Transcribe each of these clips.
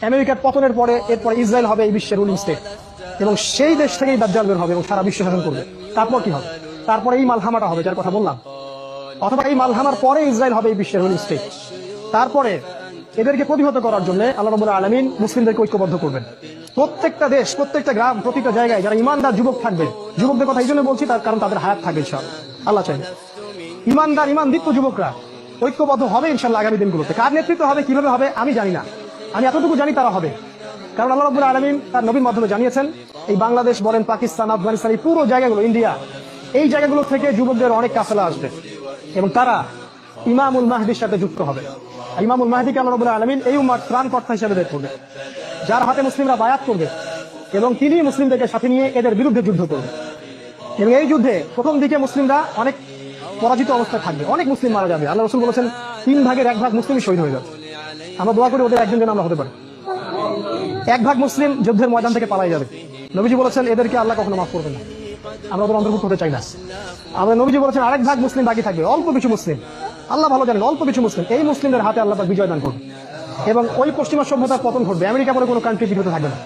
আমেরিকার পতনের পরে এরপরে ইসরায়েল হবে এই বিশ্বের রুলিং স্টেট, এবং সেই দেশ থেকেই দাজ্জাল বের হবে এবং সারা বিশ্ব শাসন করবে। তারপর কি হবে? তারপরে এই মালহামাটা হবে যার কথা বললাম, অথবা এই মালহামার পরে ইসরায়েল হবে এই বিশ্বের রুলিং স্টেট। তারপরে এদেরকে প্রতিহত করার জন্য আল্লাহ রাব্বুল আলামিন মুসলিমদেরকে ঐক্যবদ্ধ করবেন। প্রত্যেকটা দেশ, প্রত্যেকটা গ্রাম, প্রতিটা জায়গায় যারা ইমানদার যুবক থাকবে, যুবকদের কথা এই জন্য বলছি তার কারণ তাদের হায়াত থাকবে ইনশাআল্লাহ, আল্লাহ চাইবে। ইমানদার ইমানদীপ্ত যুবকরা ঐক্যবদ্ধ হবে ইনশাআল্লাহ আগামী দিনগুলোতে। কার নেতৃত্ব হবে, কিভাবে হবে আমি জানি না, আমি এতটুকু জানি তারা হবে। কারণ আল্লাহ রাব্বুল আলামিন তার নবীর মাধ্যমে জানিয়েছেন এই বাংলাদেশ বলেন, পাকিস্তান, আফগানিস্তান, এই পুরো জায়গাগুলো, ইন্ডিয়া, এই জায়গাগুলো থেকে যুবকদের অনেক কাফেলা আসবে এবং তারা ইমামুল মাহদির সাথে যুক্ত হবে। ইমামুল মাহদিকে আল্লাহ রাব্বুল আলামিন এই উম্মার ত্রাণকর্তা হিসেবে বের করবে, যার হাতে মুসলিমরা বায়াত করবে এবং তিনি মুসলিমদেরকে সাথে নিয়ে এদের বিরুদ্ধে যুদ্ধ করবে। এবং এই যুদ্ধে প্রথম দিকে মুসলিমরা অনেক পরাজিত অবস্থায় থাকবে, অনেক মুসলিম মারা যাবে। আল্লাহ রাসূল বলেছেন 3/1 মুসলিমই শহীদ হয়ে যাবে। আমরা দোয়া করি ওদের একজন যেন আমরা হতে পারি। 1 ভাগ মুসলিম যুদ্ধের ময়দান থেকে পালাই যাবে। নবীজি বলেছেন এদেরকে আল্লাহ কখনো মাফ করবে না, আমরা ওদের অন্তর্ভুক্ত হতে চাই না। আমরা নবীজি বলেছেন 1 ভাগ মুসলিম বাকি থাকবে, অল্প কিছু মুসলিম, আল্লাহ ভালো জানেন, অল্প কিছু মুসলিম, এই মুসলিমদের হাতে আল্লাহ পাক বিজয় দান করবে এবং ওই পশ্চিমা সভ্যতার পতন ঘটবে। আমেরিকা পরে কোনো কান্ট্রি পৃথিবীতে থাকবে না,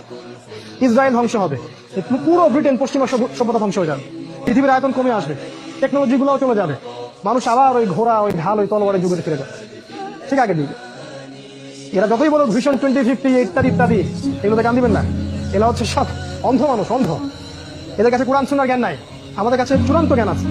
ইসরায়েল ধ্বংস হবে, পুরো ব্রিটেন পশ্চিমা সভ্যতা ধ্বংস হয়ে যাবে, পৃথিবীর আয়তন কমে আসবে, টেকনোলজি গুলোও চলে যাবে, মানুষ আবার ওই ঘোড়া, ওই ঢাল, ওই তলোয়ারের যুগে ফিরে যাবে ঠিক আগে দিকে। এরা যতই বলো ভিশন 2050 ইত্যাদি ইত্যাদি, এগুলোতে কান দিবেন না। এরা হচ্ছে সব অন্ধ মানুষ, অন্ধ। এদের কাছে কোরআন সুন্নাহর জ্ঞান নাই, আমাদের কাছে চূড়ান্ত জ্ঞান আছে।